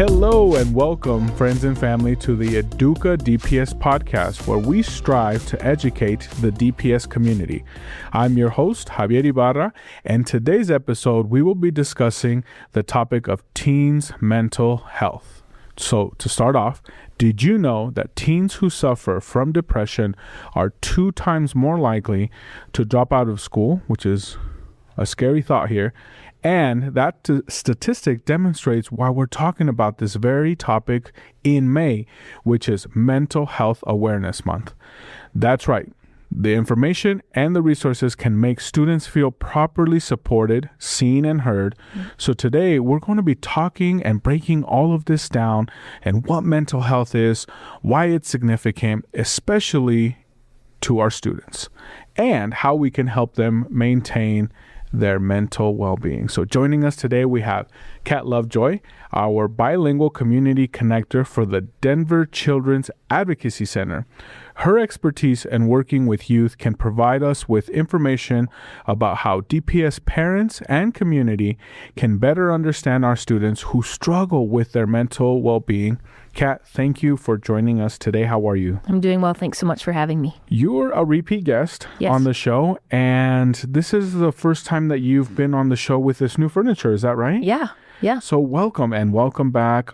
Hello and welcome, friends and family, to the Educa DPS Podcast, where we strive to educate the DPS community. I'm your host, Javier Ibarra, and today's episode, we will be discussing the topic of teens' mental health. So, to start off, did you know that teens who suffer from depression are 2 times more likely to drop out of school, which is a scary thought here, and that statistic demonstrates why we're talking about this very topic in May, which is Mental Health Awareness Month. That's right. The information and the resources can make students feel properly supported, seen, and heard. So today, we're going to be talking and breaking all of this down and what mental health is, why it's significant, especially to our students, and how we can help them maintain their mental well-being. So joining us today, we have Kat Lovejoy, our bilingual community connector for the Denver Children's Advocacy Center. Her expertise in working with youth can provide us with information about how DPS parents and community can better understand our students who struggle with their mental well-being. Kat, thank you for joining us today. How are you? I'm doing well. Thanks so much for having me. You're a repeat guest on the show, and this is the first time that you've been on the show with this new furniture. Is that right? Yeah. So welcome and welcome back.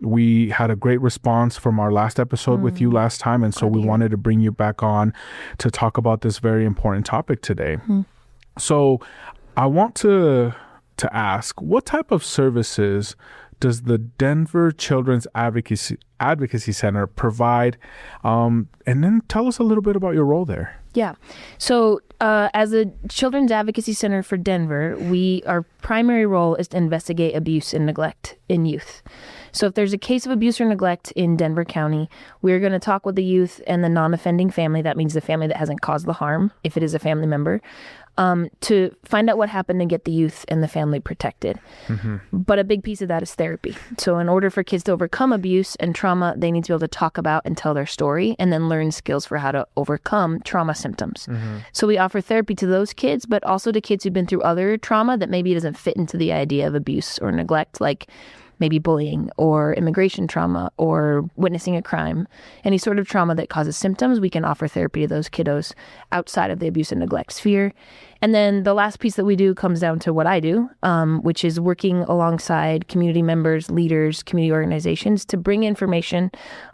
We had a great response from our last episode with you last time, and so we wanted to bring you back on to talk about this very important topic today. So I want to ask, what type of services does the Denver Children's Advocacy Center provide? And then tell us a little bit about your role there. Yeah. So as a Children's Advocacy Center for Denver, our primary role is to investigate abuse and neglect in youth. So if there's a case of abuse or neglect in Denver County, we're going to talk with the youth and the non-offending family. That means the family that hasn't caused the harm, if it is a family member, to find out what happened and get the youth and the family protected. But a big piece of that is therapy. So in order for kids to overcome abuse and trauma, they need to be able to talk about and tell their story and then learn skills for how to overcome trauma symptoms. So we offer therapy to those kids, but also to kids who've been through other trauma that maybe doesn't fit into the idea of abuse or neglect, like maybe bullying or immigration trauma or witnessing a crime. Any sort of trauma that causes symptoms, we can offer therapy to those kiddos outside of the abuse and neglect sphere. And then the last piece that we do comes down to what I do, which is working alongside community members, leaders, community organizations to bring information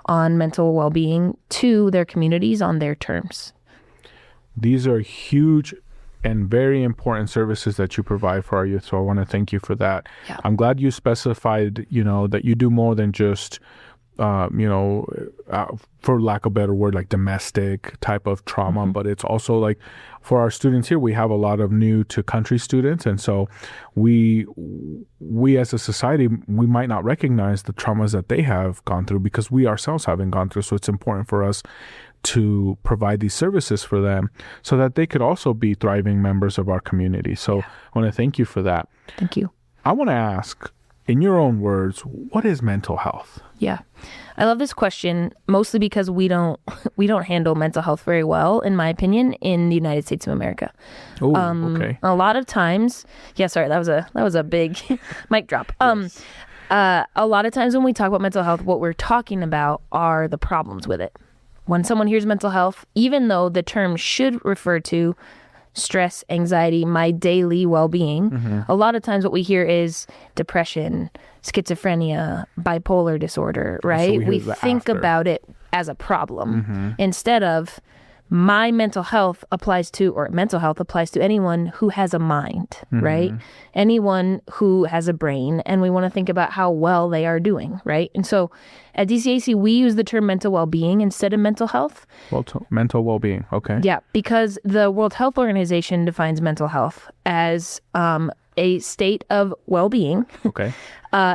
on mental well-being to their communities on their terms. These are huge and very important services that you provide for our youth. So I want to thank you for that. Yeah. I'm glad you specified, that you do more than just, for lack of a better word, like domestic type of trauma, but it's also like for our students here, we have a lot of new to country students. And so we as a society, we might not recognize the traumas that they have gone through because we ourselves haven't gone through. So it's important for us to provide these services for them so that they could also be thriving members of our community. So I want to thank you for that. Thank you. I want to ask, in your own words, what is mental health? Yeah. I love this question mostly because we don't handle mental health very well, in my opinion, in the United States of America. Oh, okay. A lot of times, that was a big mic drop. Yes. A lot of times when we talk about mental health, what we're talking about are the problems with it. When someone hears mental health, even though the term should refer to stress, anxiety, my daily well-being, a lot of times what we hear is depression, schizophrenia, bipolar disorder, right? So we think about it as a problem instead of my mental health applies to anyone who has a mind, right? Anyone who has a brain, and we want to think about how well they are doing, right? And so at DCAC, we use the term mental well-being instead of mental health. Mental well-being, okay. Yeah, because the World Health Organization defines mental health as a state of well-being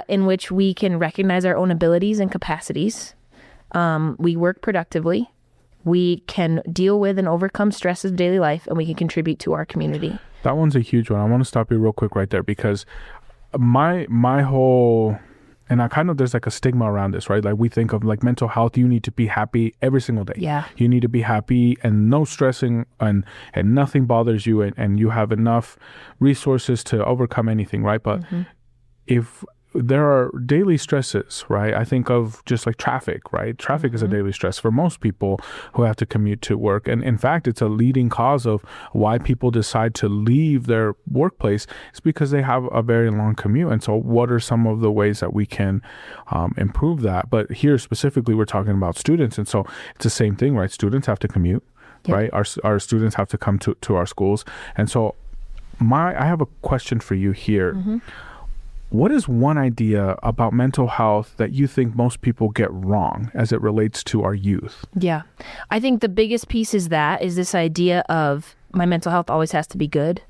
in which we can recognize our own abilities and capacities. We work productively. We can deal with and overcome stresses of daily life, and we can contribute to our community. That one's a huge one. I want to stop you real quick right there because my whole, and there's like a stigma around this, right? Like we think of like mental health, you need to be happy every single day. Yeah. You need to be happy and no stressing and nothing bothers you and you have enough resources to overcome anything, right? But if there are daily stresses, right? I think of just like traffic, right? Traffic is a daily stress for most people who have to commute to work. And in fact, it's a leading cause of why people decide to leave their workplace. It's because they have a very long commute. And so what are some of the ways that we can improve that? But here specifically, we're talking about students. And so it's the same thing, right? Students have to commute, right? Our students have to come to our schools. And so I have a question for you here. What is one idea about mental health that you think most people get wrong as it relates to our youth? Yeah. I think the biggest piece is this idea of my mental health always has to be good,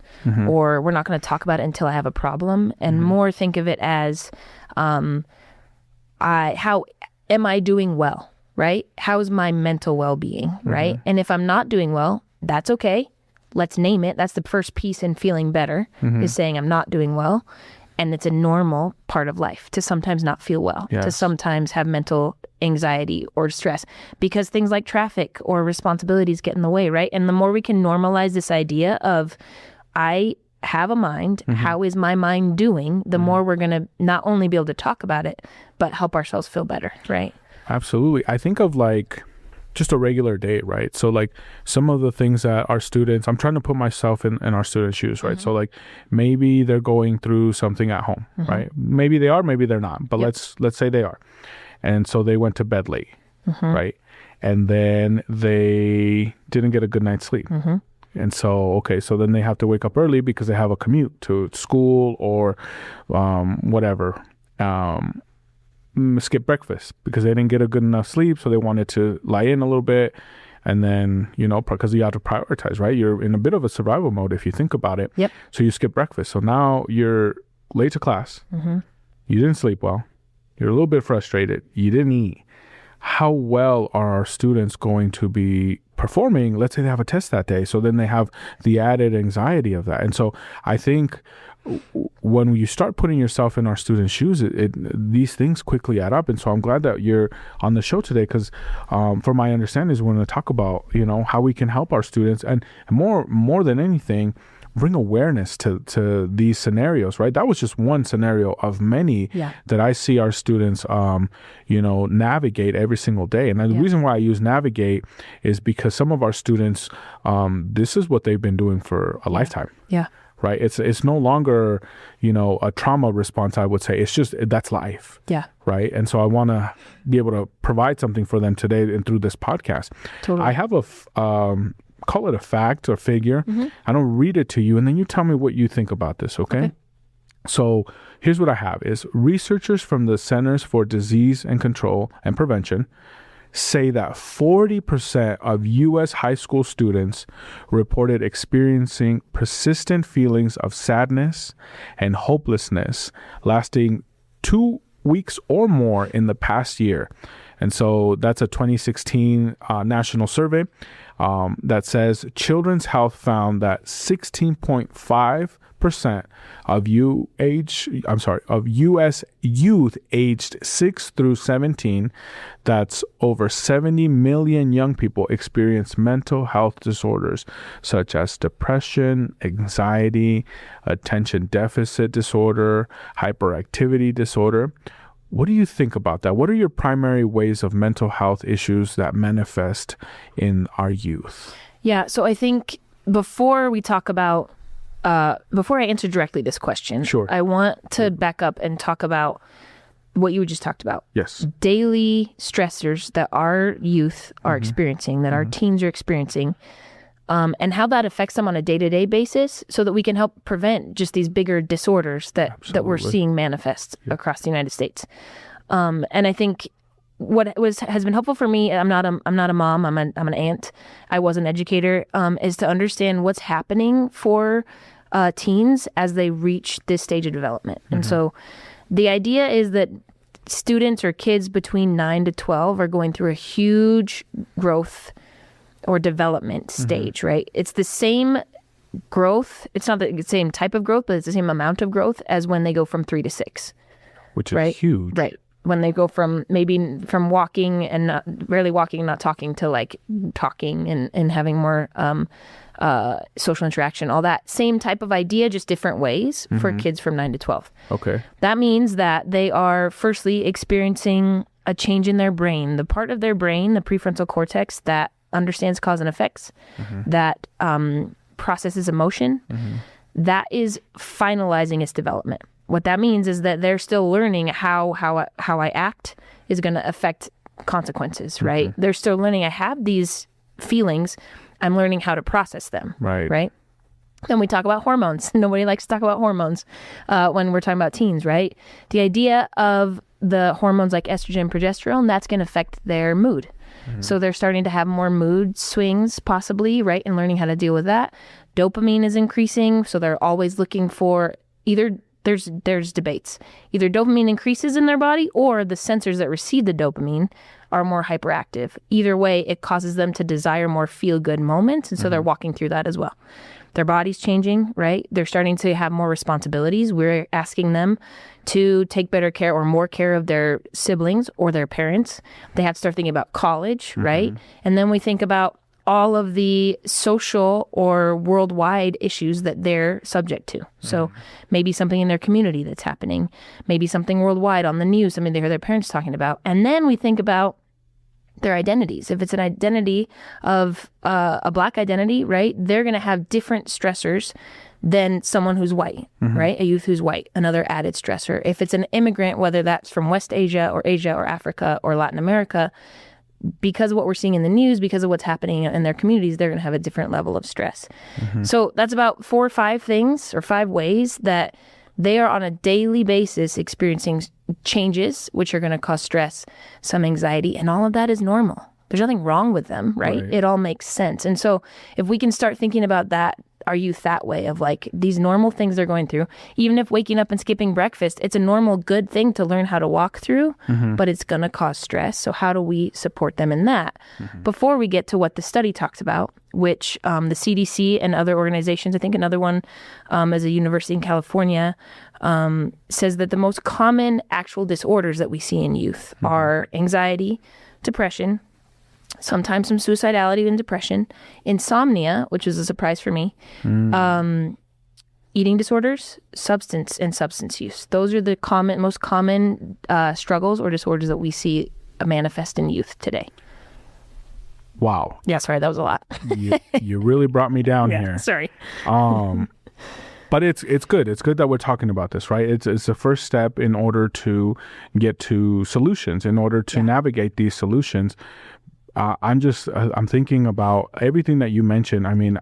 or we're not going to talk about it until I have a problem, and more think of it as how am I doing well, right? How is my mental well-being, right? And if I'm not doing well, that's okay. Let's name it. That's the first piece in feeling better, is saying I'm not doing well. And it's a normal part of life to sometimes not feel well, to sometimes have mental anxiety or stress, because things like traffic or responsibilities get in the way, right? And the more we can normalize this idea of I have a mind, how is my mind doing, the more we're going to not only be able to talk about it, but help ourselves feel better, right? Absolutely. I think of like just a regular day, right? So like some of the things that our students, I'm trying to put myself in our students' shoes, right? So like maybe they're going through something at home, right? Maybe they are, maybe they're not, but let's say they are. And so they went to bed late, right? And then they didn't get a good night's sleep. And so, so then they have to wake up early because they have a commute to school or whatever. Skip breakfast because they didn't get a good enough sleep, so they wanted to lie in a little bit, and then because you have to prioritize, right? You're in a bit of a survival mode if you think about it. So you skip breakfast, so now you're late to class. You didn't sleep well, you're a little bit frustrated, you didn't eat. How well are our students going to be performing? Let's say they have a test that day, so then they have the added anxiety of that. And so I think when you start putting yourself in our students' shoes, these things quickly add up. And so I'm glad that you're on the show today, because from my understanding is we're going to talk about, how we can help our students, and more than anything, bring awareness to these scenarios, right? That was just one scenario of many that I see our students, navigate every single day. And the reason why I use navigate is because some of our students, this is what they've been doing for a lifetime. Right. It's no longer, a trauma response, I would say. It's just that's life. Right. And so I want to be able to provide something for them today and through this podcast. I have call it a fact or figure. I don't read it to you, and then you tell me what you think about this. Okay. So here's what I have is researchers from the Centers for Disease and Control and Prevention say that 40% of U.S. high school students reported experiencing persistent feelings of sadness and hopelessness lasting 2 weeks or more in the past year. And so that's a 2016 national survey that says Children's Health found that 16.5% of U.S. youth aged 6 through 17, that's over 70 million young people, experience mental health disorders such as depression, anxiety, attention deficit disorder, hyperactivity disorder. What do you think about that? What are your primary ways of mental health issues that manifest in our youth? Yeah, so I think before I answer directly this question, I want to back up and talk about what you just talked about. Yes. Daily stressors that our youth are experiencing, that our teens are experiencing, and how that affects them on a day-to-day basis so that we can help prevent just these bigger disorders that we're seeing manifest across the United States. And I think what has been helpful for me, I'm not a mom, I'm an aunt, I was an educator, is to understand what's happening for teens as they reach this stage of development. And so the idea is that students or kids between 9 to 12 are going through a huge growth or development stage, right? It's the same growth. It's not the same type of growth, but it's the same amount of growth as when they go from 3 to 6. Which is huge. Right. When they go from walking and barely walking, not talking, to like talking and having more social interaction, all that. Same type of idea, just different ways for kids from 9 to 12. Okay. That means that they are firstly experiencing a change in their brain. The part of their brain, the prefrontal cortex, that understands cause and effects, that processes emotion, that is finalizing its development. What that means is that they're still learning how I act is going to affect consequences, right? They're still learning I have these feelings. I'm learning how to process them, right? Then we talk about hormones. Nobody likes to talk about hormones when we're talking about teens, right? The idea of the hormones like estrogen and progesterone, that's going to affect their mood. So they're starting to have more mood swings possibly, right? And learning how to deal with that. Dopamine is increasing. So they're always looking for either there's debates. Either dopamine increases in their body or the sensors that receive the dopamine are more hyperactive. Either way, it causes them to desire more feel-good moments. And so they're walking through that as well. Their body's changing, right? They're starting to have more responsibilities. We're asking them to take better care or more care of their siblings or their parents. They have to start thinking about college, right? And then we think about all of the social or worldwide issues that they're subject to. So maybe something in their community that's happening, maybe something worldwide on the news, something they hear their parents talking about. And then we think about their identities. If it's an identity of a Black identity, right, they're going to have different stressors than someone who's white, right? A youth who's white, another added stressor. If it's an immigrant, whether that's from West Asia or Africa or Latin America, because of what we're seeing in the news, because of what's happening in their communities, they're going to have a different level of stress. So that's about 4 or 5 things or 5 ways that they are on a daily basis experiencing changes, which are going to cause stress, some anxiety, and all of that is normal. There's nothing wrong with them, right? It all makes sense. And so if we can start thinking about that, our youth that way of like these normal things they're going through, even if waking up and skipping breakfast, it's a normal good thing to learn how to walk through, but it's going to cause stress. So how do we support them in that? Before we get to what the study talks about, which the CDC and other organizations, I think another one as a university in California, says that the most common actual disorders that we see in youth are anxiety, depression, sometimes some suicidality and depression, insomnia, which is a surprise for me, eating disorders, substance use. Those are the most common struggles or disorders that we see manifest in youth today. Wow. Yeah, sorry, that was a lot. you really brought me down here. Sorry. But it's good. It's good that we're talking about this, right? It's the first step in order to get to solutions, in order to navigate these solutions. I'm thinking about everything that you mentioned. I mean,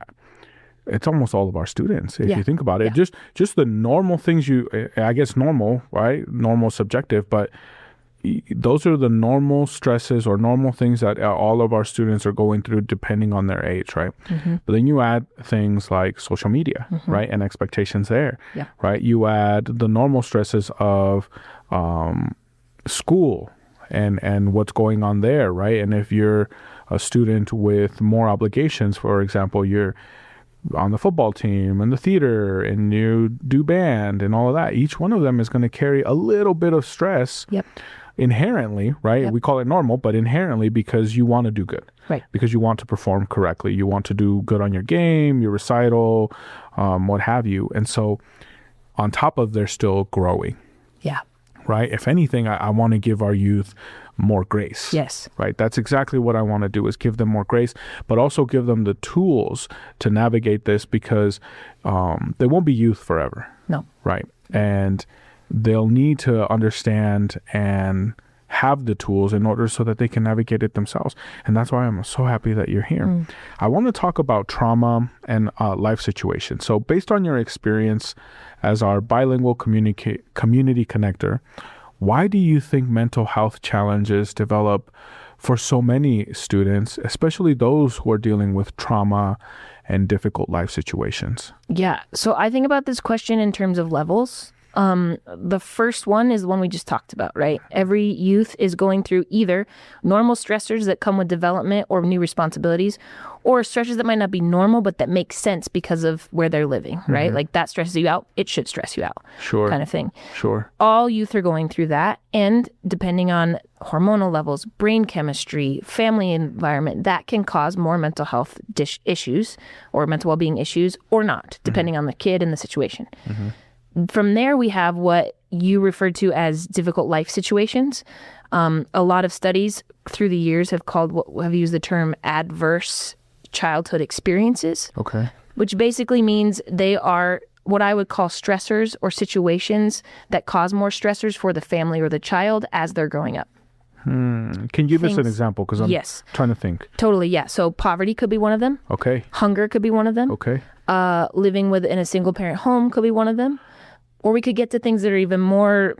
it's almost all of our students, if you think about it. Just the normal things I guess normal, right? Normal subjective, but those are the normal stresses or normal things that all of our students are going through depending on their age, right? But then you add things like social media, right? And expectations there, right? You add the normal stresses of school, and what's going on there, right? And if you're a student with more obligations, for example, you're on the football team and the theater and you do band and all of that, each one of them is going to carry a little bit of stress inherently, right? We call it normal, but inherently because you want to do good, right? Because you want to perform correctly. You want to do good on your game, your recital, what have you. And so on top of they're still growing. Yeah. Right? If anything, I want to give our youth more grace. Yes. Right? That's exactly what I want to do, is give them more grace, but also give them the tools to navigate this, because they won't be youth forever. No. Right? And they'll need to understand and have the tools in order so that they can navigate it themselves. And that's why I'm so happy that you're here. I want to talk about trauma and life situations. So based on your experience as our bilingual community connector, why do you think mental health challenges develop for so many students, especially those who are dealing with trauma and difficult life situations? Yeah. So I think about this question in terms of levels. The first one is the one we just talked about, right? Every youth is going through either normal stressors that come with development or new responsibilities, or stressors that might not be normal, but that make sense because of where they're living, right? Like that stresses you out, it should stress you out. Sure. Kind of thing. Sure. All youth are going through that. And depending on hormonal levels, brain chemistry, family environment, that can cause more mental health issues or mental well-being issues or not, depending on the kid and the situation. From there, we have what you referred to as difficult life situations. A lot of studies through the years have used the term adverse childhood experiences. Okay. Which basically means they are what I would call stressors or situations that cause more stressors for the family or the child as they're growing up. Can you give us an example? Because I'm trying to think. Totally, yeah. So poverty could be one of them. Okay. Hunger could be one of them. Okay. Living in a single-parent home could be one of them. Or we could get to things that are even more,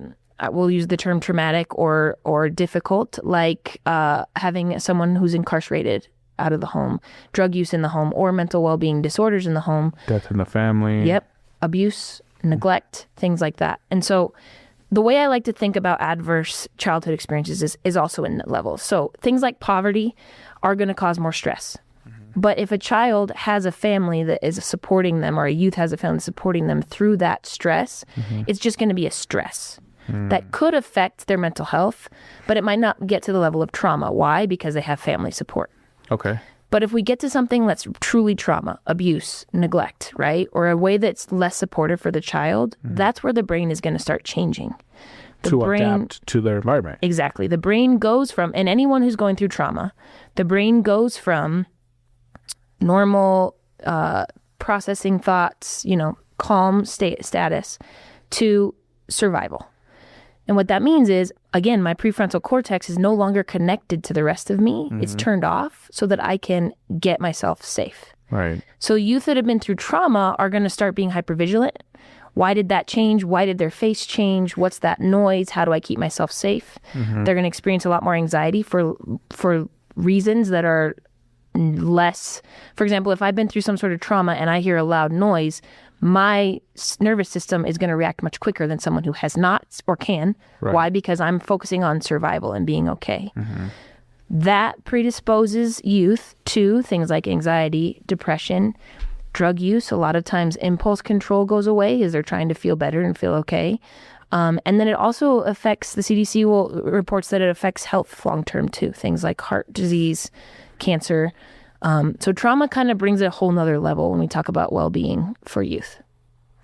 we'll use the term traumatic or difficult, like having someone who's incarcerated out of the home, drug use in the home, or mental well-being disorders in the home. Death in the family. Yep. Abuse, neglect, things like that. And so the way I like to think about adverse childhood experiences is also in levels. So things like poverty are going to cause more stress. But if a child has a family that is supporting them, or a youth has a family supporting them through that stress, it's just going to be a stress that could affect their mental health, but it might not get to the level of trauma. Why? Because they have family support. Okay. But if we get to something that's truly trauma, abuse, neglect, right? Or a way that's less supportive for the child, that's where the brain is going to start changing. To adapt to their environment. Exactly. The brain goes from, and anyone who's going through trauma, the brain goes from normal processing thoughts, calm status to survival. And what that means is, again, my prefrontal cortex is no longer connected to the rest of me. It's turned off so that I can get myself safe. Right. So youth that have been through trauma are going to start being hypervigilant. Why did that change? Why did their face change? What's that noise? How do I keep myself safe? They're going to experience a lot more anxiety for reasons that are less. For example, if I've been through some sort of trauma and I hear a loud noise, my nervous system is going to react much quicker than someone who has not or can. Right. Why? Because I'm focusing on survival and being okay. That predisposes youth to things like anxiety, depression, drug use. A lot of times impulse control goes away as they're trying to feel better and feel okay. And then it also affects, the CDC reports that it affects health long-term too. Things like heart disease, cancer. So trauma kind of brings it a whole nother level when we talk about well-being for youth.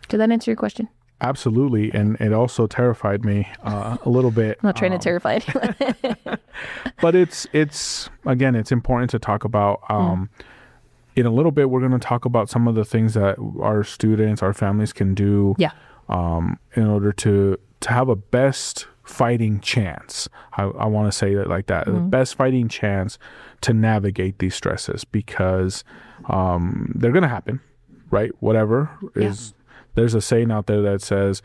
Did that answer your question? Absolutely. And it also terrified me a little bit. I'm not trying to terrify anyone. But it's again, it's important to talk about. In a little bit, we're going to talk about some of the things that our students, our families can do in order to have a best fighting chance. I want to say it like that. The best fighting chance to navigate these stresses, because they're going to happen, right? Whatever is, there's a saying out there that says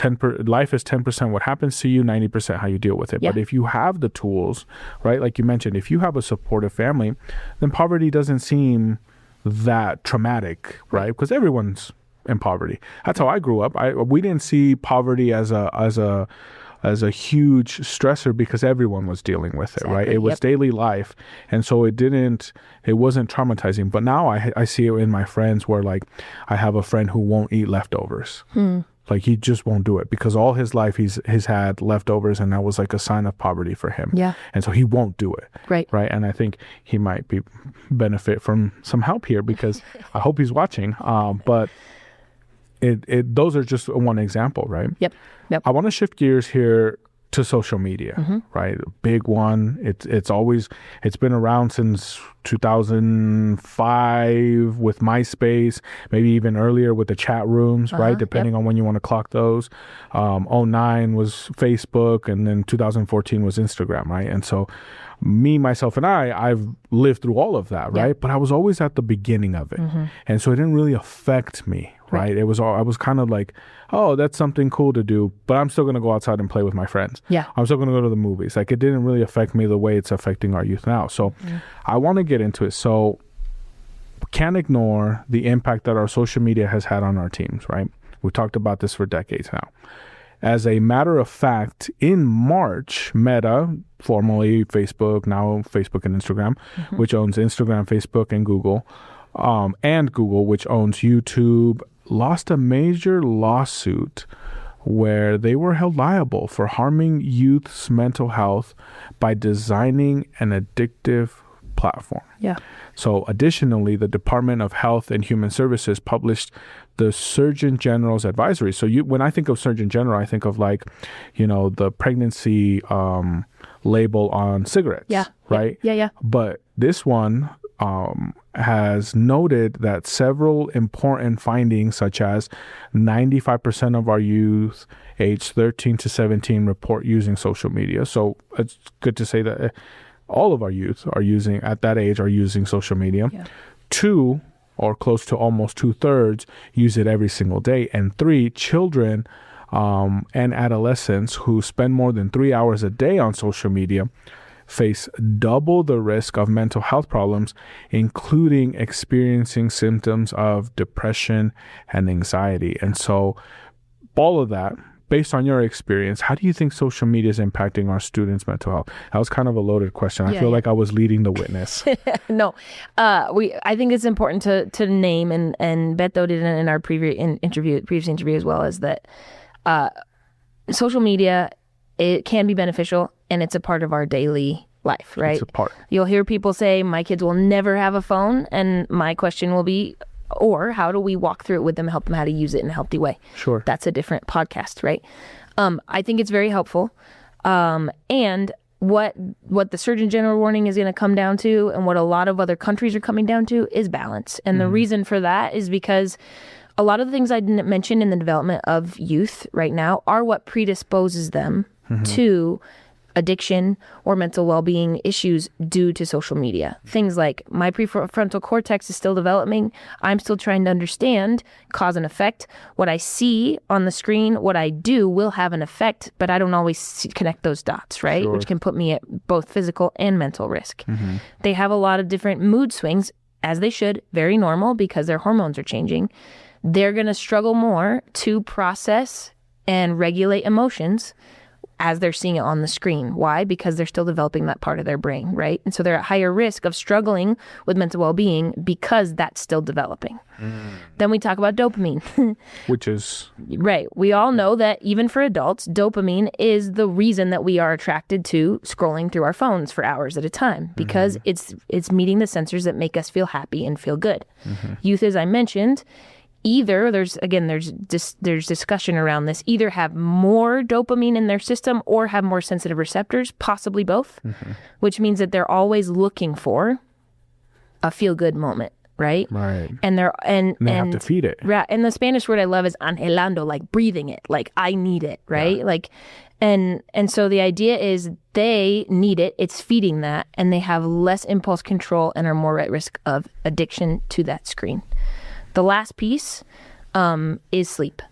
life is 10% what happens to you, 90% how you deal with it. But if you have the tools, right, like you mentioned, if you have a supportive family, then poverty doesn't seem that traumatic, right? Because everyone's in poverty. That's how I grew up. We didn't see poverty as a huge stressor because everyone was dealing with it, right? It was daily life. And so it wasn't traumatizing. But now I see it in my friends where, like, I have a friend who won't eat leftovers. Like, he just won't do it because all his life he's had leftovers, and that was like a sign of poverty for him. Yeah. And so he won't do it. Right. And I think he might benefit from some help here, because I hope he's watching. But those are just one example, right? Yep. I want to shift gears here to social media, right? A big one. It's been around since 2005 with MySpace, maybe even earlier with the chat rooms, right? Depending on when you want to clock those. 2009 was Facebook, and then 2014 was Instagram, right? And so me, myself, and I've lived through all of that, right? But I was always at the beginning of it. And so it didn't really affect me, right? I was kind of like, oh, that's something cool to do, but I'm still going to go outside and play with my friends. I'm still going to go to the movies. Like, it didn't really affect me the way it's affecting our youth now. So I want to get into it. So can't ignore the impact that our social media has had on our teens, right? We've talked about this for decades now. As a matter of fact, in March, Meta, formerly Facebook, now Facebook and Instagram, which owns Instagram, Facebook, and Google, which owns YouTube, lost a major lawsuit where they were held liable for harming youth's mental health by designing an addictive platform. Yeah. So additionally, the Department of Health and Human Services published the Surgeon General's advisory. So when I think of Surgeon General, I think of the pregnancy label on cigarettes. Yeah. Right? Yeah. But this one has noted that several important findings, such as 95% of our youth aged 13 to 17 report using social media. So it's good to say that all of our youth at that age are using social media. Yeah. 2, or close to almost 2/3, use it every single day. And 3, children and adolescents who spend more than 3 hours a day on social media face double the risk of mental health problems, including experiencing symptoms of depression and anxiety. And so all of that, based on your experience, how do you think social media is impacting our students' mental health? That was kind of a loaded question. I feel like I was leading the witness. No, I think it's important to name, and Beto did it in our previous interview as well, is that social media, it can be beneficial, and it's a part of our daily life, right? It's a part. You'll hear people say, my kids will never have a phone, and my question will be, or how do we walk through it with them, help them how to use it in a healthy way? Sure. That's a different podcast, right? I think it's very helpful. And what the Surgeon General warning is going to come down to, and what a lot of other countries are coming down to, is balance. And the reason for that is because a lot of the things I didn't mention in the development of youth right now are what predisposes them to addiction or mental well-being issues due to social media. Things like my prefrontal cortex is still developing. I'm still trying to understand cause and effect. What I see on the screen, what I do will have an effect, but I don't always connect those dots, right? Sure. Which can put me at both physical and mental risk. They have a lot of different mood swings, as they should, very normal because their hormones are changing. They're going to struggle more to process and regulate emotions as they're seeing it on the screen. Why? Because they're still developing that part of their brain, right? And so they're at higher risk of struggling with mental well-being because that's still developing. Then we talk about dopamine. Which is? Right. We all know that even for adults, dopamine is the reason that we are attracted to scrolling through our phones for hours at a time, because it's meeting the sensors that make us feel happy and feel good. Youth, as I mentioned, either there's discussion around this, either have more dopamine in their system or have more sensitive receptors, possibly both, which means that they're always looking for a feel good moment, right? Right. And they have to feed it. Right. And the Spanish word I love is anhelando, like breathing it, like I need it, right? Yeah. Like, and so the idea is they need it, it's feeding that, and they have less impulse control and are more at risk of addiction to that screen. The last piece is sleep.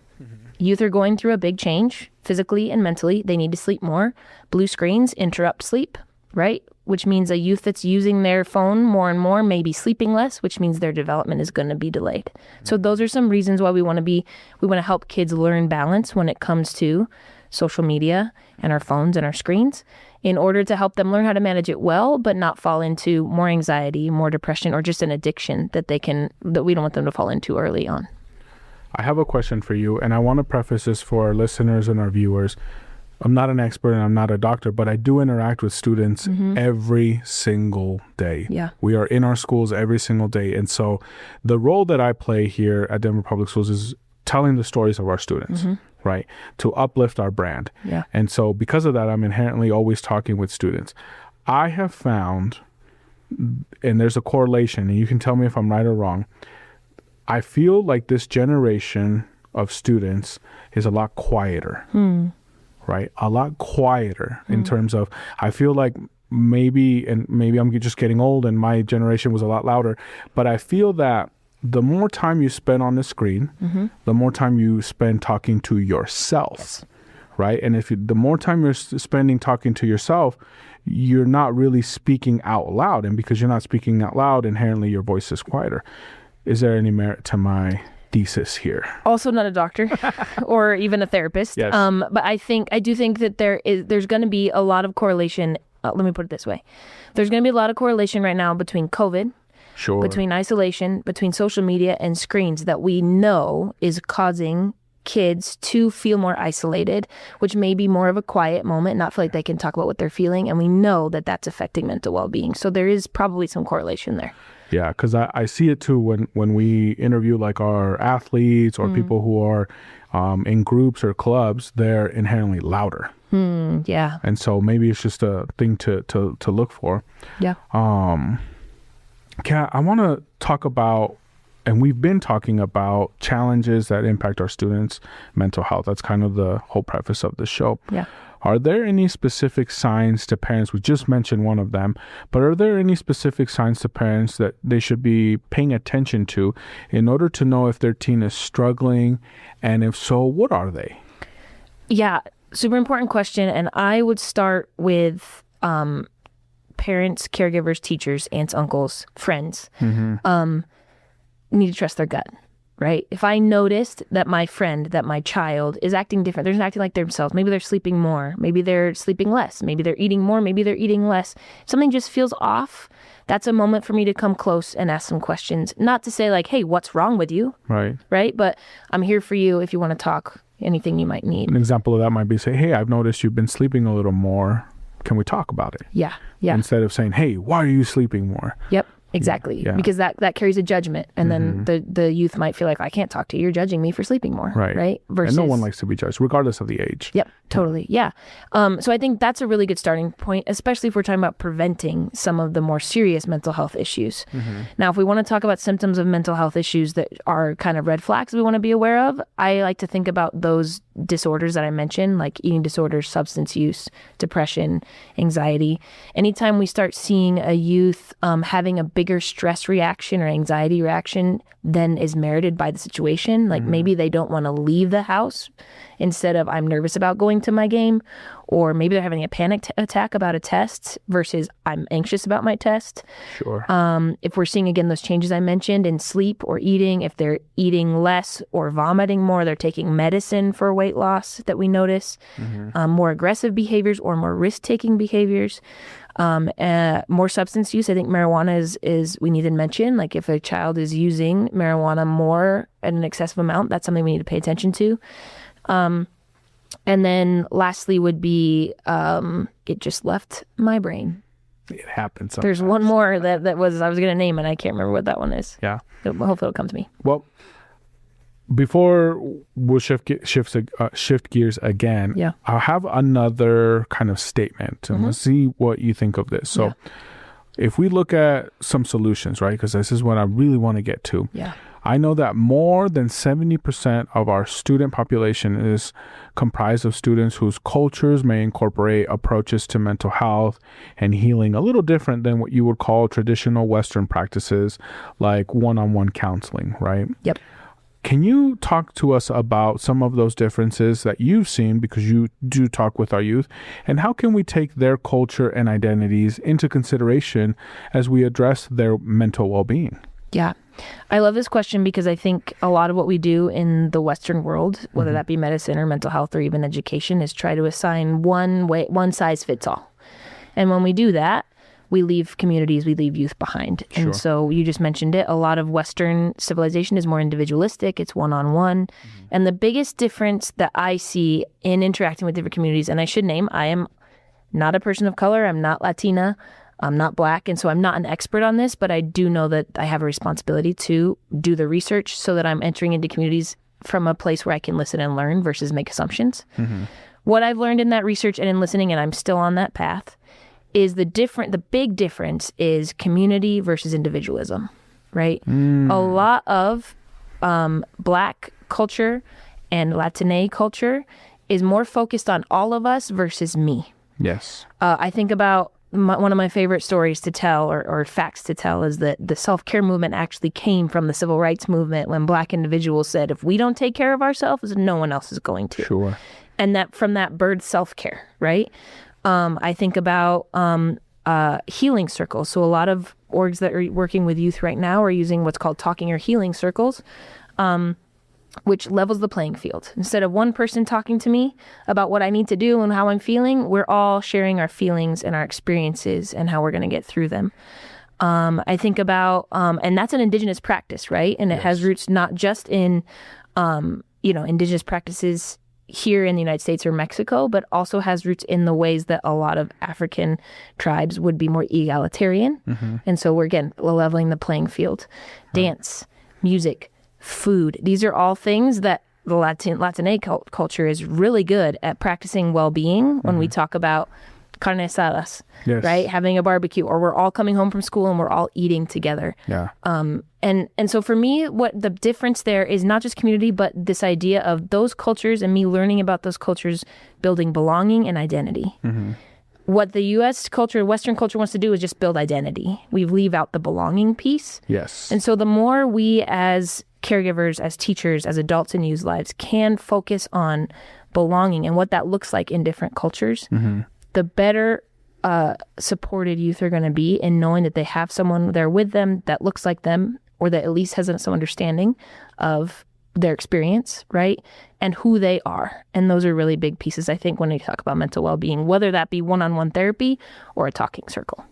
Youth are going through a big change physically and mentally. They need to sleep more. Blue screens interrupt sleep, right? Which means a youth that's using their phone more and more may be sleeping less, which means their development is going to be delayed. So those are some reasons why we want to help kids learn balance when it comes to social media and our phones and our screens, in order to help them learn how to manage it well, but not fall into more anxiety, more depression, or just an addiction that we don't want them to fall into early on. I have a question for you, and I want to preface this for our listeners and our viewers. I'm not an expert and I'm not a doctor, but I do interact with students every single day. Yeah. We are in our schools every single day. And so the role that I play here at Denver Public Schools is telling the stories of our students. Right? To uplift our brand. Yeah. And so because of that, I'm inherently always talking with students. I have found, and there's a correlation, and you can tell me if I'm right or wrong, I feel like this generation of students is a lot quieter, right? A lot quieter in terms of, I feel like maybe I'm just getting old and my generation was a lot louder, but I feel that the more time you spend on the screen, the more time you spend talking to yourself, right? And the more time you're spending talking to yourself, you're not really speaking out loud. And because you're not speaking out loud, inherently your voice is quieter. Is there any merit to my thesis here. Also not a doctor or even a therapist. Yes. But I do think that there's going to be a lot of correlation. Let me put it this way. There's going to be a lot of correlation right now between COVID, Sure. between isolation, between social media and screens that we know is causing kids to feel more isolated, which may be more of a quiet moment, not feel like they can talk about what they're feeling. And we know that that's affecting mental well-being. So there is probably some correlation there. Yeah, because I see it too when we interview like our athletes or people who are in groups or clubs, they're inherently louder. Yeah. And so maybe it's just a thing to look for. Yeah. Kat, I want to talk about, and we've been talking about challenges that impact our students' mental health. That's kind of the whole preface of the show. Yeah. Are there any specific signs to parents? We just mentioned one of them, but are there any specific signs to parents that they should be paying attention to in order to know if their teen is struggling? And if so, what are they? Yeah, super important question. And I would start with parents, caregivers, teachers, aunts, uncles, friends. Need to trust their gut, right? If I noticed that my friend, that my child is acting different, they're not acting like themselves. Maybe they're sleeping more. Maybe they're sleeping less. Maybe they're eating more. Maybe they're eating less. Something just feels off. That's a moment for me to come close and ask some questions. Not to say like, hey, what's wrong with you? Right. Right? But I'm here for you if you want to talk, anything you might need. An example of that might be say, hey, I've noticed you've been sleeping a little more. Can we talk about it? Yeah. Yeah. Instead of saying, hey, why are you sleeping more? Yep. Exactly. Yeah. Because that carries a judgment. And then the youth might feel like, I can't talk to you. You're judging me for sleeping more. Right. Versus, and no one likes to be judged, regardless of the age. Yep. Totally. Yeah. So I think that's a really good starting point, especially if we're talking about preventing some of the more serious mental health issues. Now, if we want to talk about symptoms of mental health issues that are kind of red flags we want to be aware of, I like to think about those disorders that I mentioned, like eating disorders, substance use, depression, anxiety. Anytime we start seeing a youth having a bigger stress reaction or anxiety reaction than is merited by the situation, like maybe they don't want to leave the house instead of I'm nervous about going to my game, or maybe they're having a panic attack about a test versus I'm anxious about my test. Sure. If we're seeing, again, those changes I mentioned in sleep or eating, if they're eating less or vomiting more, they're taking medicine for weight loss that we notice, more aggressive behaviors or more risk-taking behaviors, more substance use. I think marijuana is we need to mention, like if a child is using marijuana more at an excessive amount, that's something we need to pay attention to. And then lastly would be, it just left my brain. It happens sometimes. There's one more that was, I was going to name and I can't remember what that one is. Yeah. Hopefully it'll come to me. Well, before we'll shift gears again, Yeah. I'll have another kind of statement and let's see what you think of this. So if we look at some solutions, right, because this is what I really want to get to. Yeah. I know that more than 70% of our student population is comprised of students whose cultures may incorporate approaches to mental health and healing a little different than what you would call traditional Western practices like one-on-one counseling, right? Yep. Can you talk to us about some of those differences that you've seen, because you do talk with our youth, and how can we take their culture and identities into consideration as we address their mental well-being? Yeah. I love this question because I think a lot of what we do in the Western world, whether that be medicine or mental health or even education, is try to assign one size fits all. And when we do that, we leave communities, we leave youth behind. Sure. And so you just mentioned it. A lot of Western civilization is more individualistic. It's one-on-one. And the biggest difference that I see in interacting with different communities, and I should name, I am not a person of color. I'm not Latina. I'm not Black. And so I'm not an expert on this, but I do know that I have a responsibility to do the research so that I'm entering into communities from a place where I can listen and learn versus make assumptions. What I've learned in that research and in listening, and I'm still on that path, is the big difference is community versus individualism, right? A lot of Black culture and Latine culture is more focused on all of us versus me. Yes. I think about one of my favorite stories to tell or facts to tell is that the self-care movement actually came from the civil rights movement when Black individuals said, if we don't take care of ourselves, no one else is going to. Sure. And that from that birthed self-care, right? I think about healing circles. So a lot of orgs that are working with youth right now are using what's called talking or healing circles. which levels the playing field. Instead of one person talking to me about what I need to do and how I'm feeling, we're all sharing our feelings and our experiences and how we're going to get through them. I think about, and that's an indigenous practice, right? And it has roots not just in, indigenous practices here in the United States or Mexico, but also has roots in the ways that a lot of African tribes would be more egalitarian. And so we're leveling the playing field. Dance, music, food. These are all things that the Latinx culture is really good at practicing well-being when we talk about carne asadas, right? Having a barbecue, or we're all coming home from school and we're all eating together. And so for me, what the difference there is not just community, but this idea of those cultures and me learning about those cultures, building belonging and identity. What the U.S. culture, Western culture wants to do is just build identity. We leave out the belonging piece. And so the more we as caregivers, as teachers, as adults in youth lives can focus on belonging and what that looks like in different cultures, the better supported youth are going to be in knowing that they have someone there with them that looks like them, or that at least has some understanding of their experience, right? And who they are. And those are really big pieces, I think, when we talk about mental well-being, whether that be one-on-one therapy or a talking circle.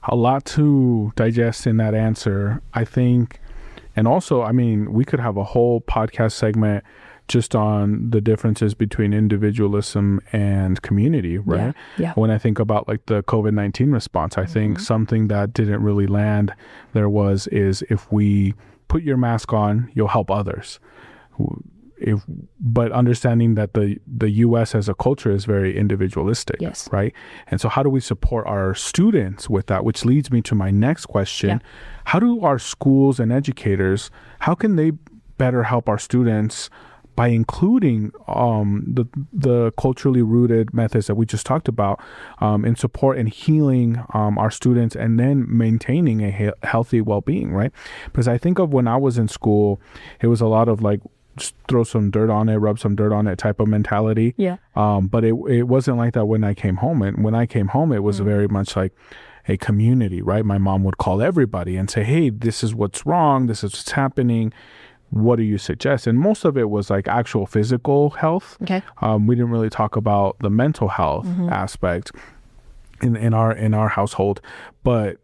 A lot to digest in that answer, I think. And also, I mean, we could have a whole podcast segment just on the differences between individualism and community, right? When I think about like the COVID-19 response, I think something that didn't really land there is if we put your mask on, you'll help others. But understanding that the U.S. as a culture is very individualistic, right? And so how do we support our students with that? Which leads me to my next question. How do our schools and educators, how can they better help our students by including the culturally rooted methods that we just talked about in support and healing our students, and then maintaining a healthy well-being, right? Because I think of when I was in school, it was a lot of like, just throw some dirt on it, rub some dirt on it type of mentality. But it wasn't like that when I came home. And when I came home, it was very much like a community, right? My mom would call everybody and say, hey, this is what's wrong. This is what's happening. What do you suggest? And most of it was like actual physical health. We didn't really talk about the mental health aspect in our household, but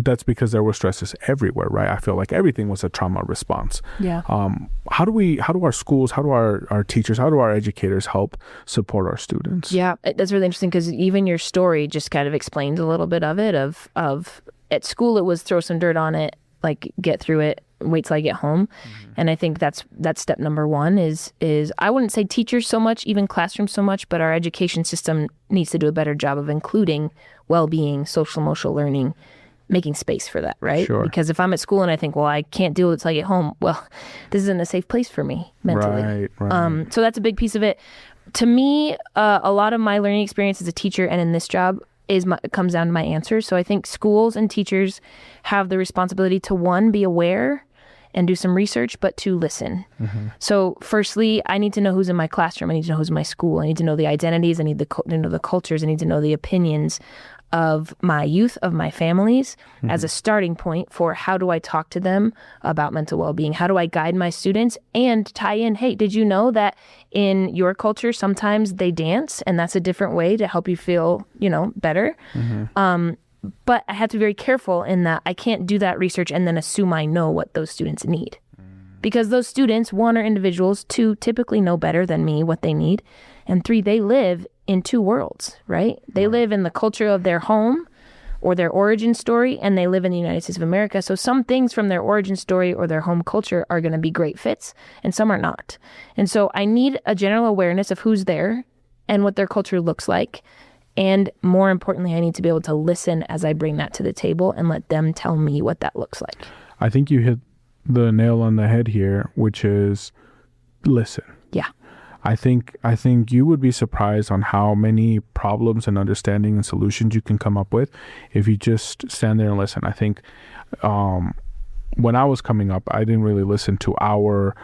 that's because there were stresses everywhere, right? I feel like everything was a trauma response. How do our schools, how do our teachers, how do our educators help support our students? That's really interesting, because even your story just kind of explains a little bit of it. Of at school, it was throw some dirt on it, like get through it, wait till I get home. And I think that's step number one is I wouldn't say teachers so much, even classrooms so much, but our education system needs to do a better job of including well-being, social emotional learning, making space for that, right? Because if I'm at school and I think, well, I can't deal with it till I get home, well, this isn't a safe place for me mentally. So that's a big piece of it. To me, a lot of my learning experience as a teacher and in this job comes down to my answers. So I think schools and teachers have the responsibility to, one, be aware and do some research, but to listen. So firstly, I need to know who's in my classroom. I need to know who's in my school. I need to know the identities. I need to know the cultures. I need to know the opinions of my youth, of my families, as a starting point for how do I talk to them about mental well-being? How do I guide my students and tie in, hey, did you know that in your culture, sometimes they dance, and that's a different way to help you feel, better. But I have to be very careful in that I can't do that research and then assume I know what those students need. Because those students, one, are individuals, two, typically know better than me what they need, and three, they live in two worlds, right? They live in the culture of their home or their origin story, and they live in the United States of America. So some things from their origin story or their home culture are going to be great fits, and some are not. And so I need a general awareness of who's there and what their culture looks like. And more importantly, I need to be able to listen as I bring that to the table and let them tell me what that looks like. I think you hit the nail on the head here, which is listen. I think you would be surprised on how many problems and understanding and solutions you can come up with if you just stand there and listen. I think when I was coming up, I didn't really listen to our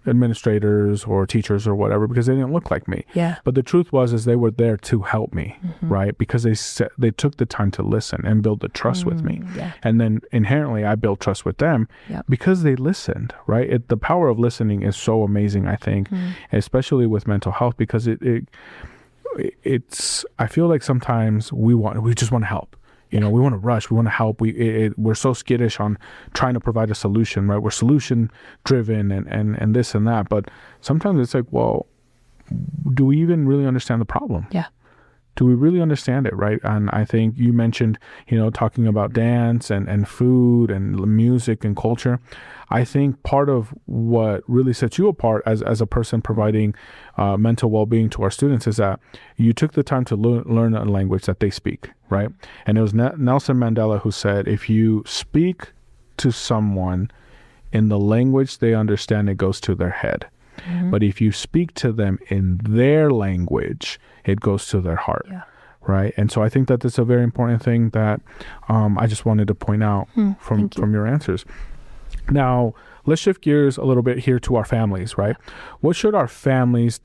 administrators or teachers or whatever, because they didn't look like me. Yeah. But the truth is they were there to help me, right? Because they took the time to listen and build the trust with me. Yeah. And then inherently I built trust with them because they listened, right? The power of listening is so amazing, I think, especially with mental health, because it's I feel like sometimes we just want to help. We want to rush. We want to help. We're so skittish on trying to provide a solution, right? We're solution driven and this and that. But sometimes it's like, well, do we even really understand the problem? Yeah. Do we really understand it, right? And I think you mentioned, talking about dance and food and music and culture. I think part of what really sets you apart as a person providing mental well-being to our students is that you took the time to learn a language that they speak, right? And it was Nelson Mandela who said, if you speak to someone in the language they understand, it goes to their head. But if you speak to them in their language, it goes to their heart, right? And so I think that that's a very important thing that I just wanted to point out from your answers. Now, let's shift gears a little bit here to our families, right? What should our families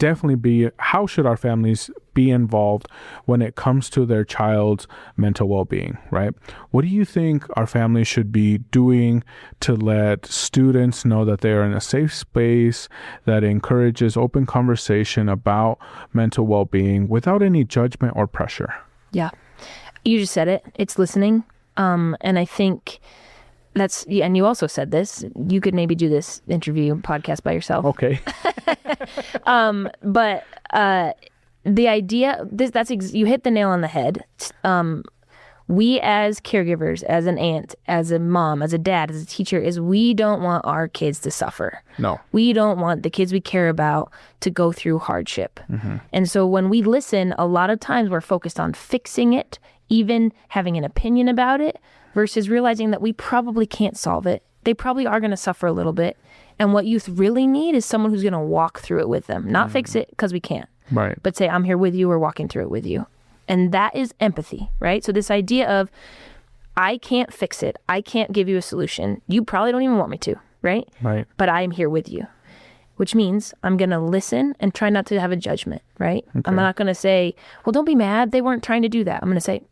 how should our families be involved when it comes to their child's mental well-being, right? What do you think our families should be doing to let students know that they are in a safe space that encourages open conversation about mental well-being without any judgment or pressure? Yeah. You just said it. It's listening. And I think and you also said this, you could maybe do this podcast by yourself. Okay. But the idea, you hit the nail on the head. We as caregivers, as an aunt, as a mom, as a dad, as a teacher, we don't want our kids to suffer. No. We don't want the kids we care about to go through hardship. And so when we listen, a lot of times we're focused on fixing it, even having an opinion about it, versus realizing that we probably can't solve it. They probably are going to suffer a little bit. And what youth really need is someone who's going to walk through it with them, not fix it because we can't. Right. But say, I'm here with you, we're walking through it with you. And that is empathy, right? So this idea of, I can't fix it. I can't give you a solution. You probably don't even want me to, right? Right. But I'm here with you, which means I'm going to listen and try not to have a judgment, right? Okay. I'm not going to say, well, don't be mad. They weren't trying to do that. I'm going to say,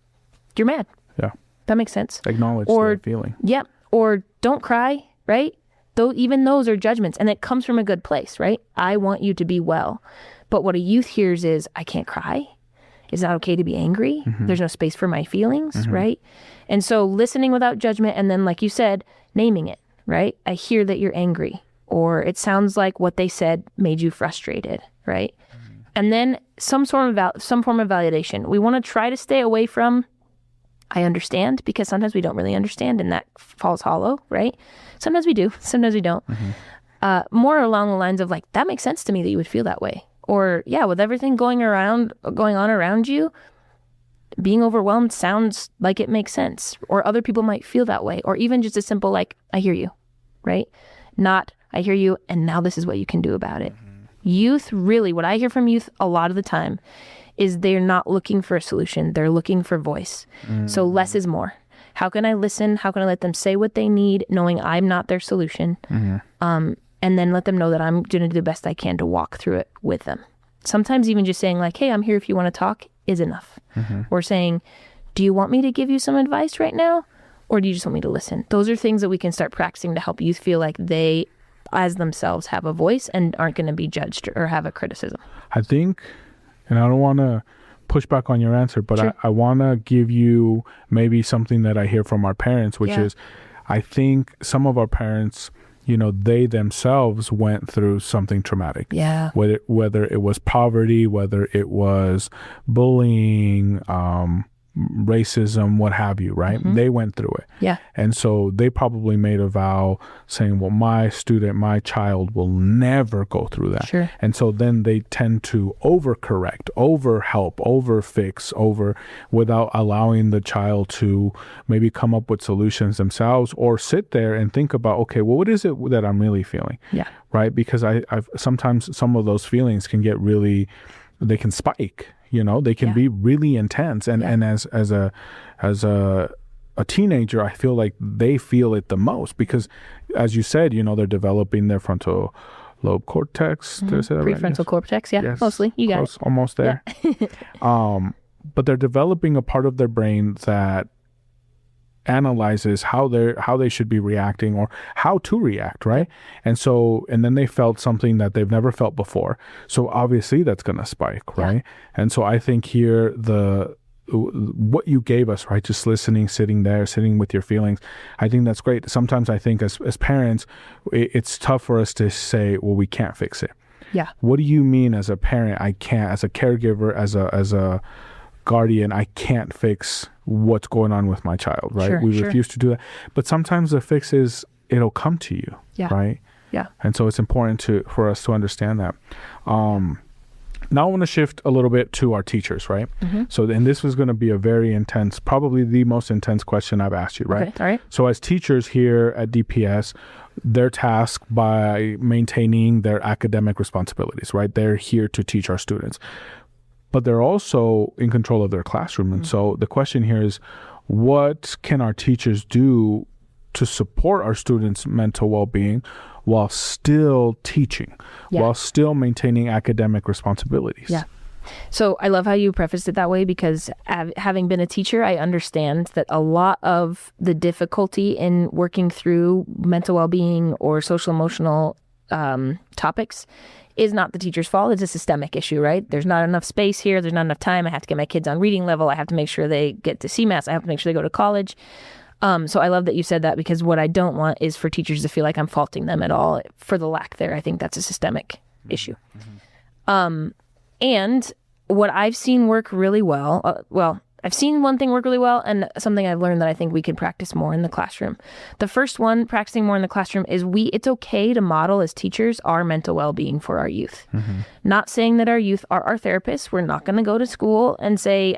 you're mad. Yeah. That makes sense. Acknowledge that feeling. Yep. Or don't cry, right? Though even those are judgments, and it comes from a good place, right? I want you to be well. But what a youth hears is, I can't cry. It's not okay to be angry. There's no space for my feelings, right? And so listening without judgment, and then like you said, naming it, right? I hear that you're angry, or it sounds like what they said made you frustrated, right? And then some form of validation. We want to try to stay away from I understand, because sometimes we don't really understand and that falls hollow, right? Sometimes we do, sometimes we don't. More along the lines of like, that makes sense to me that you would feel that way. Or yeah, with everything going on around you, being overwhelmed sounds like it makes sense. Or other people might feel that way. Or even just a simple like, I hear you, right? Not, I hear you and now this is what you can do about it. Youth, really, what I hear from youth a lot of the time is they're not looking for a solution. They're looking for voice. So less is more. How can I listen? How can I let them say what they need, knowing I'm not their solution? And then let them know that I'm going to do the best I can to walk through it with them. Sometimes even just saying like, hey, I'm here if you want to talk is enough. Or saying, do you want me to give you some advice right now? Or do you just want me to listen? Those are things that we can start practicing to help youth feel like they, as themselves, have a voice and aren't going to be judged or have a criticism. I think, and I don't want to push back on your answer, but sure. I want to give you maybe something that I hear from our parents, which is, I think some of our parents, you know, they themselves went through something traumatic. Yeah. Whether it was poverty, whether it was bullying, racism, what have you, right? They went through it. Yeah. And so they probably made a vow saying, well, my child will never go through that. Sure. And so then they tend to overcorrect, overhelp, overfix, without allowing the child to maybe come up with solutions themselves or sit there and think about, okay, well, what is it that I'm really feeling? Yeah. Right? Because I've sometimes some of those feelings can get really, they can spike. You know, they can be really intense. And as a teenager, I feel like they feel it the most because, as you said, you know, they're developing their frontal lobe cortex. Did I say that right? Prefrontal Yes. cortex. Yeah, Yes. mostly. You got Close, it. almost there. Yeah. But they're developing a part of their brain that analyzes how they should be reacting or how to react, right? And then they felt something that they've never felt before. So obviously that's going to spike, right? And so I think here what you gave us, right? Just listening, sitting with your feelings. I think that's great. Sometimes I think as parents, it's tough for us to say, well, we can't fix it. Yeah. What do you mean as a parent? I can't, as a caregiver, as a guardian, I can't fix what's going on with my child, right? Sure, We sure. refuse to do that. But sometimes the fix is it'll come to you, right? Yeah. And so it's important for us to understand that. Now I want to shift a little bit to our teachers, right? So, and this was going to be a very intense, probably the most intense question I've asked you, right? Okay. All right. So as teachers here at DPS, they're tasked by maintaining their academic responsibilities, right? They're here to teach our students, but they're also in control of their classroom. And so the question here is, what can our teachers do to support our students' mental well-being while still teaching, while still maintaining academic responsibilities? Yeah. So I love how you prefaced it that way, because having been a teacher, I understand that a lot of the difficulty in working through mental well-being or social emotional topics is not the teacher's fault. It's a systemic issue, right? There's not enough space here. There's not enough time. I have to get my kids on reading level. I have to make sure they get to CMAS. I have to make sure they go to college. So I love that you said that, because what I don't want is for teachers to feel like I'm faulting them at all for the lack there. I think that's a systemic issue. And what I've seen work really well, I've seen one thing work really well, and something I've learned that I think we could practice more in the classroom. The first one, practicing more in the classroom, is it's okay to model as teachers our mental well-being for our youth. Not saying that our youth are our therapists. We're not going to go to school and say,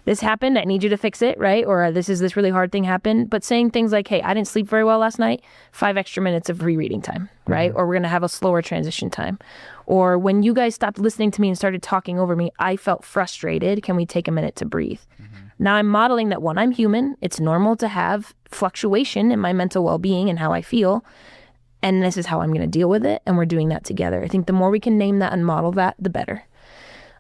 this happened, I need you to fix it, right? Or this really hard thing happened. But saying things like, hey, I didn't sleep very well last night, 5 extra minutes of rereading time, right? Or we're going to have a slower transition time. Or when you guys stopped listening to me and started talking over me, I felt frustrated. Can we take a minute to breathe? Now I'm modeling that, one, I'm human. It's normal to have fluctuation in my mental well-being and how I feel. And this is how I'm going to deal with it. And we're doing that together. I think the more we can name that and model that, the better.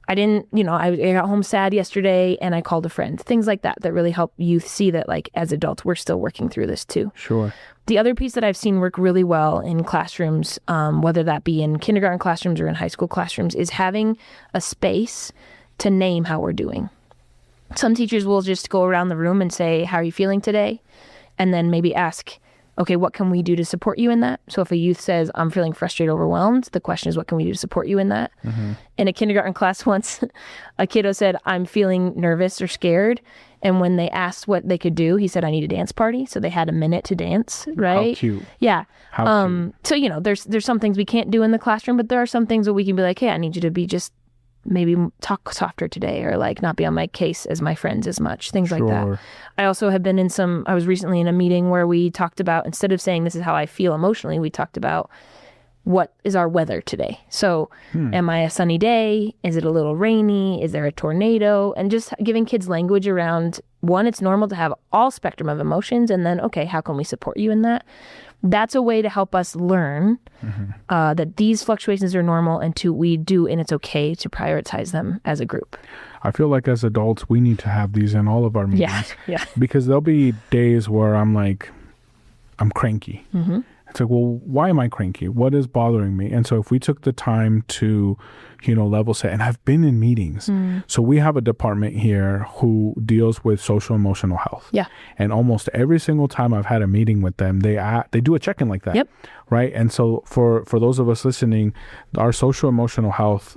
I got home sad yesterday and I called a friend. Things like that really help youth see that, like, as adults, we're still working through this too. Sure. The other piece that I've seen work really well in classrooms, whether that be in kindergarten classrooms or in high school classrooms, is having a space to name how we're doing. Some teachers will just go around the room and say, how are you feeling today? And then maybe ask, okay, what can we do to support you in that? So if a youth says, I'm feeling frustrated, overwhelmed, the question is, what can we do to support you in that? In a kindergarten class once, a kiddo said, I'm feeling nervous or scared. And when they asked what they could do, he said, I need a dance party. So they had a minute to dance, right? How cute. Yeah. How cute. So, there's some things we can't do in the classroom, but there are some things that we can be like, hey, I need you to be just maybe talk softer today, or like not be on my case as my friends as much, things like that. I also have been I was recently in a meeting where we talked about, instead of saying this is how I feel emotionally, we talked about what is our weather today. So am I a sunny day? Is it a little rainy? Is there a tornado? And just giving kids language around, one, it's normal to have all spectrum of emotions. And then, okay, how can we support you in that? That's a way to help us learn that these fluctuations are normal, and two, we do, and it's okay to prioritize them as a group. I feel like as adults, we need to have these in all of our meetings. Yeah. Because there'll be days where I'm cranky. It's like, well, why am I cranky? What is bothering me? And so if we took the time to, level set, and I've been in meetings. So we have a department here who deals with social emotional health. Yeah. And almost every single time I've had a meeting with them, they do a check-in like that. Yep. Right. And so for those of us listening, our social emotional health,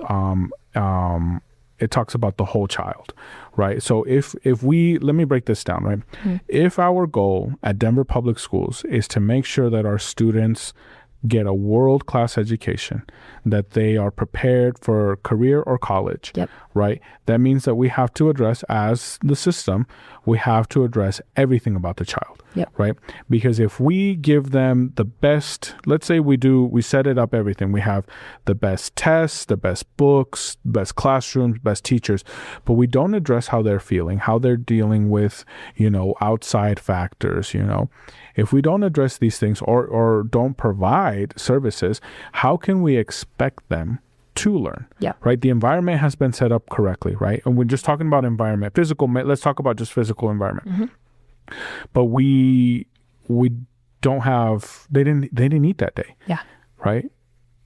it talks about the whole child, right? So let me break this down, right? If our goal at Denver Public Schools is to make sure that our students get a world-class education, that they are prepared for career or college, right? That means that we have to address, as the system, we have to address everything about the child, right? Because if we give them the best, let's say we set it up everything. We have the best tests, the best books, best classrooms, best teachers, but we don't address how they're feeling, how they're dealing with, outside factors, If we don't address these things or don't provide provide services, how can we expect them to learn? Yeah. Right. The environment has been set up correctly. Right. And we're just talking about environment, let's talk about just physical environment. But we don't have, they didn't eat that day. Yeah. Right.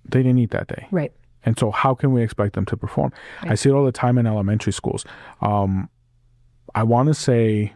They didn't eat that day. Right. And so how can we expect them to perform? Right. I see it all the time in elementary schools. I want to say,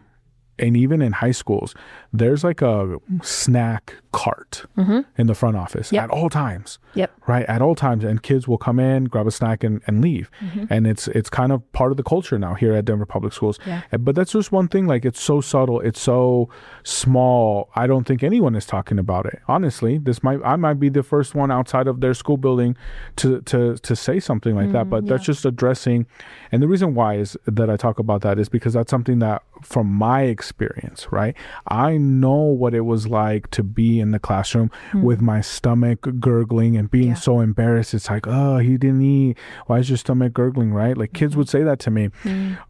and even in high schools, there's like a snack cart in the front office at all times. Yep. Right. At all times. And kids will come in, grab a snack and leave. And it's kind of part of the culture now here at Denver Public Schools. Yeah. But that's just one thing. Like, it's so subtle. It's so small. I don't think anyone is talking about it. Honestly, I might be the first one outside of their school building to say something like that. But that's just addressing. And the reason why is that I talk about that is because that's something that, from my experience, right, I know what it was like to be in the classroom with my stomach gurgling and being so embarrassed. It's like, oh, he didn't eat. Why is your stomach gurgling, right? Like, kids would say that to me.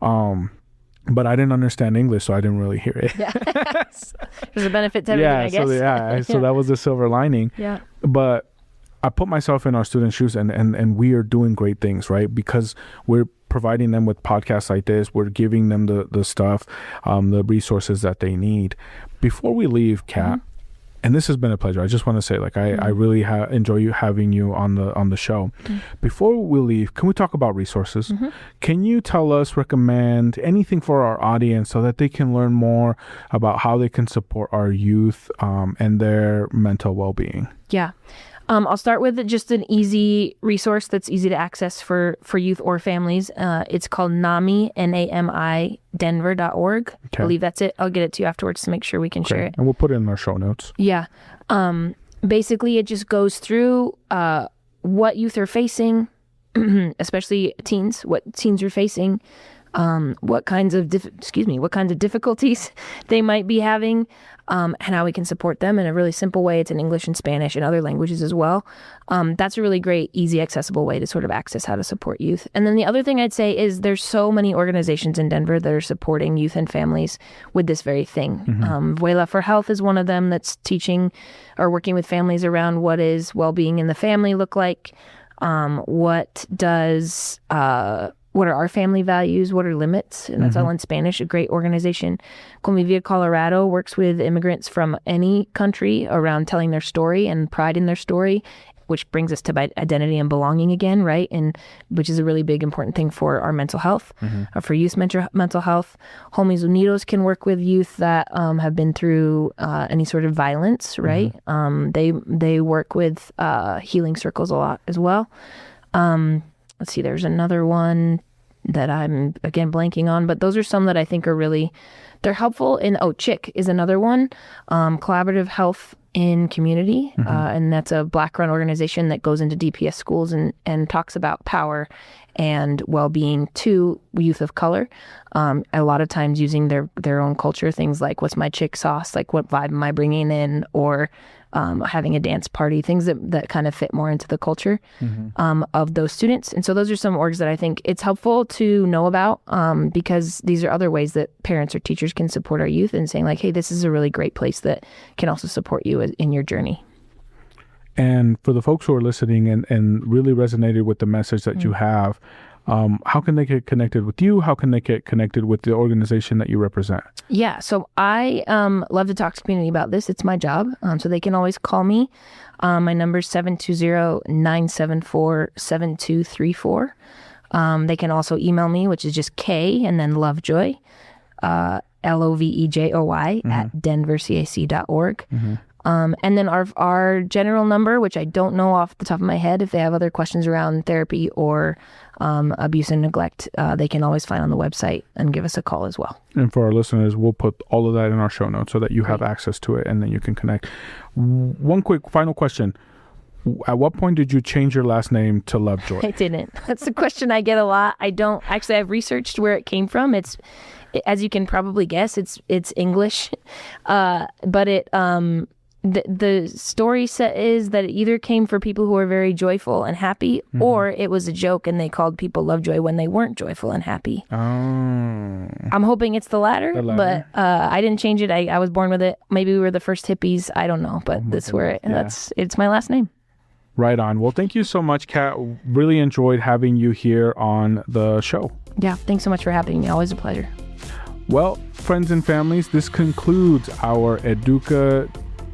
But I didn't understand English, so I didn't really hear it. Yeah. There's a benefit to everything, I guess. So that was the silver lining. Yeah. But I put myself in our students' shoes, and we are doing great things, right? Because we're providing them with podcasts like this. We're giving them the stuff, the resources that they need. Before we leave, Kat, and this has been a pleasure. I just want to say, like, I really enjoy having you on the show. Before we leave, can we talk about resources? Can you recommend anything for our audience so that they can learn more about how they can support our youth and their mental well-being? Yeah. I'll start with just an easy resource that's easy to access for youth or families. It's called NAMI, NAMI, Denver.org. I believe that's it. I'll get it to you afterwards to make sure we can share it. And we'll put it in our show notes. Yeah. Basically, it just goes through what youth are facing, especially teens, what teens are facing, what kinds of difficulties they might be having, and how we can support them in a really simple way. It's in English and Spanish and other languages as well. That's a really great, easy, accessible way to sort of access how to support youth. And then the other thing I'd say is there's so many organizations in Denver that are supporting youth and families with this very thing. Vuela for Health is one of them that's teaching or working with families around what is well-being in the family look like. What are our family values? What are limits? And that's all in Spanish, a great organization. Convivir Colorado works with immigrants from any country around telling their story and pride in their story, which brings us to identity and belonging again, right? And which is a really big, important thing for our mental health, for youth mental health. Homies Unidos can work with youth that have been through any sort of violence, right? They work with healing circles a lot as well. Let's see, there's another one that I'm, again, blanking on, but those are some that I think are really, they're helpful. And CHIC is another one, Collaborative Health in Community. And that's a Black-run organization that goes into DPS schools and talks about power and well-being to youth of color. A lot of times using their own culture, things like, what's my CHIC sauce? Like, what vibe am I bringing in? Or having a dance party, things that kind of fit more into the culture of those students. And so those are some orgs that I think it's helpful to know about because these are other ways that parents or teachers can support our youth and saying, like, hey, this is a really great place that can also support you in your journey. And for the folks who are listening and really resonated with the message that you have, how can they get connected with you? How can they get connected with the organization that you represent? Yeah, so I love to talk to community about this. It's my job. So they can always call me. My number is 720-974-7234. They can also email me, which is just K and then Lovejoy, LOVEJOY at denvercac.org. And then our general number, which I don't know off the top of my head, if they have other questions around therapy or abuse and neglect, they can always find on the website and give us a call as well. And for our listeners, we'll put all of that in our show notes so that you have access to it and then you can connect. One quick final question. At what point did you change your last name to Lovejoy? I didn't. That's a question I get a lot. I've researched where it came from. It's, as you can probably guess, it's English, but the story set is that it either came for people who are very joyful and happy, or it was a joke and they called people Lovejoy when they weren't joyful and happy. Oh. I'm hoping it's the latter. But I didn't change it. I was born with it. Maybe we were the first hippies. I don't know, but that's where it's my last name. Right on. Well, thank you so much, Kat. Really enjoyed having you here on the show. Yeah, thanks so much for having me. Always a pleasure. Well, friends and families, this concludes our Educa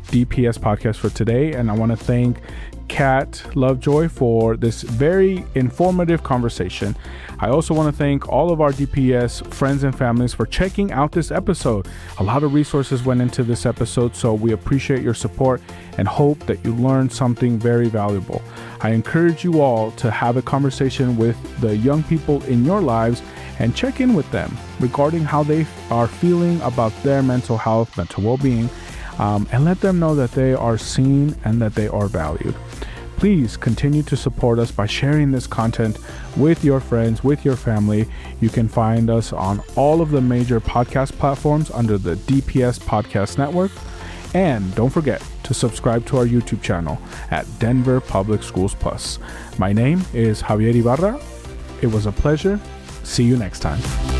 DPS podcast for today, and I want to thank Kat Lovejoy for this very informative conversation. I also want to thank all of our DPS friends and families for checking out this episode. A lot of resources went into this episode, so we appreciate your support and hope that you learned something very valuable. I encourage you all to have a conversation with the young people in your lives and check in with them regarding how they are feeling about their mental health, mental well-being, and let them know that they are seen and that they are valued. Please continue to support us by sharing this content with your friends, with your family. You can find us on all of the major podcast platforms under the DPS Podcast Network. And don't forget to subscribe to our YouTube channel at Denver Public Schools Plus. My name is Javier Ibarra. It was a pleasure. See you next time.